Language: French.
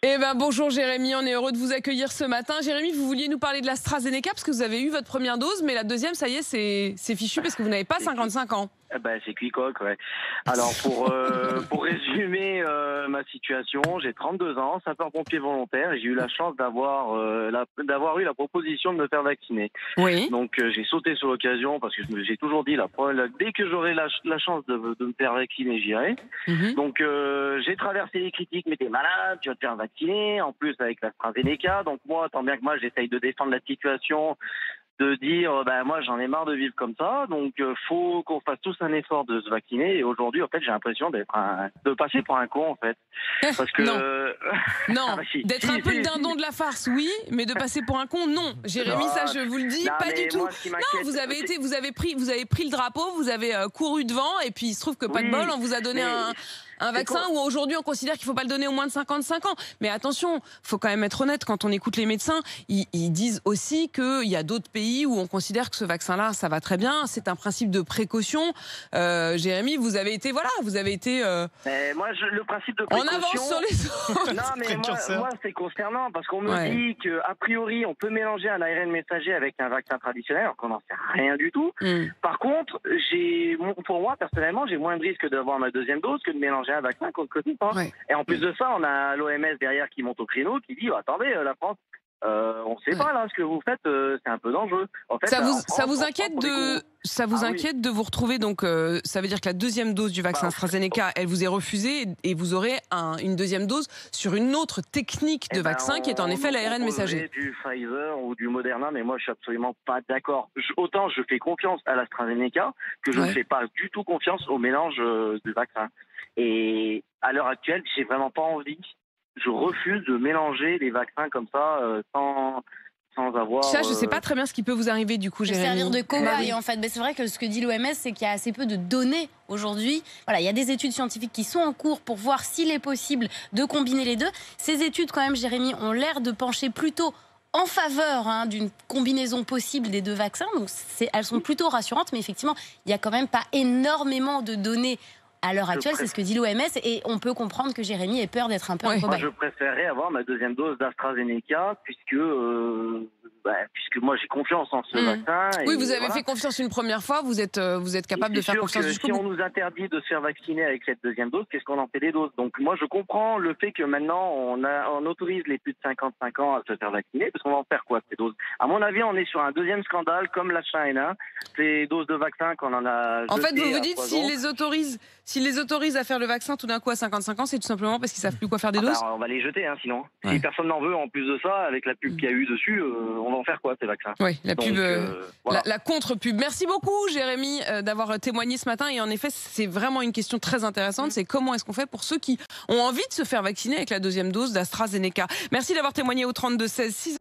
Eh ben bonjour Jérémy, on est heureux de vous accueillir ce matin. Jérémy, vous vouliez nous parler de l'AstraZeneca parce que vous avez eu votre première dose, mais la deuxième, ça y est, c'est fichu parce que vous n'avez pas 55 ans. C'est cuicoque, ouais. Alors, pour résumer ma situation, j'ai 32 ans, sapeur-pompier volontaire, et j'ai eu la chance d'avoir eu la proposition de me faire vacciner. Oui. Donc, j'ai sauté sur l'occasion parce que j'ai toujours dit, dès que j'aurai la chance de me faire vacciner, j'irai. Donc, j'ai traversé les critiques, mais t'es malade, tu vas te faire vacciner, en plus avec l'AstraZeneca. Donc, moi, tant bien que mal, j'essaye de défendre la situation, de dire moi j'en ai marre de vivre comme ça, donc faut qu'on fasse tous un effort de se vacciner. Et aujourd'hui en fait j'ai l'impression de passer pour un con en fait, parce que non, d'être un peu le dindon de la farce, oui, mais de passer pour un con, non. Jérémy, ça je vous le dis, pas du tout. Non, vous avez pris le drapeau, vous avez couru devant, et puis il se trouve que pas de bol, on vous a donné un vaccin où aujourd'hui on considère qu'il ne faut pas le donner aux moins de 55 ans. Mais attention, il faut quand même être honnête, quand on écoute les médecins, ils disent aussi qu'il y a d'autres pays où on considère que ce vaccin-là, ça va très bien. C'est un principe de précaution. Jérémy, vous avez été... moi, le principe de précaution... On avance sur les autres. Non, mais moi c'est concernant, parce qu'on me dit qu'a priori, on peut mélanger un ARN messager avec un vaccin traditionnel, alors qu'on n'en sait rien du tout. Par contre, pour moi, personnellement, j'ai moins de risque d'avoir ma deuxième dose que de mélanger un vaccin qu'on ne connaît pas. Et en plus de ça, on a l'OMS derrière qui monte au créneau, qui dit attendez, la France, on ne sait pas là ce que vous faites, c'est un peu dangereux. En fait, ça vous inquiète de vous retrouver, donc ça veut dire que la deuxième dose du vaccin AstraZeneca, elle vous est refusée et vous aurez une deuxième dose sur une autre technique de vaccin qui est en effet l'ARN messager. Du Pfizer ou du Moderna, mais moi je suis absolument pas d'accord. Autant je fais confiance à l'AstraZeneca que je ne fais pas du tout confiance au mélange du vaccin. Et à l'heure actuelle, j'ai vraiment pas envie. Je refuse de mélanger les vaccins comme ça sans avoir... Ça, je sais pas très bien ce qui peut vous arriver du coup, Jérémy. Servir de cobaye en fait. Mais c'est vrai que ce que dit l'OMS, c'est qu'il y a assez peu de données aujourd'hui. Voilà, il y a des études scientifiques qui sont en cours pour voir s'il est possible de combiner les deux. Ces études, quand même, Jérémy, ont l'air de pencher plutôt en faveur d'une combinaison possible des deux vaccins. Donc elles sont plutôt rassurantes, mais effectivement, il n'y a quand même pas énormément de données. À l'heure actuelle, c'est ce que dit l'OMS, et on peut comprendre que Jérémy ait peur d'être un peu un cobaye. Moi, je préférerais avoir ma deuxième dose d'AstraZeneca, puisque moi j'ai confiance en ce vaccin. Oui, vous avez fait confiance une première fois, vous êtes capable de faire confiance jusqu'au bout. Si on nous interdit de se faire vacciner avec cette deuxième dose, qu'est-ce qu'on en fait des doses? Donc moi je comprends le fait que maintenant on autorise les plus de 55 ans à se faire vacciner, parce qu'on va en faire quoi ces doses? À mon avis, on est sur un deuxième scandale comme la China, ces doses de vaccin qu'on en a... En fait, vous vous dites s'ils les autorisent à faire le vaccin tout d'un coup à 55 ans, c'est tout simplement parce qu'ils savent plus quoi faire des doses? On va les jeter, sinon. Si personne n'en veut, en plus de ça, avec la pub qu'il y a eu dessus, on va en faire quoi ces vaccins? Oui, la pub, la contre-pub. Merci beaucoup, Jérémy, d'avoir témoigné ce matin. Et en effet, c'est vraiment une question très intéressante. C'est comment est-ce qu'on fait pour ceux qui ont envie de se faire vacciner avec la deuxième dose d'AstraZeneca. Merci d'avoir témoigné au 32 16 6.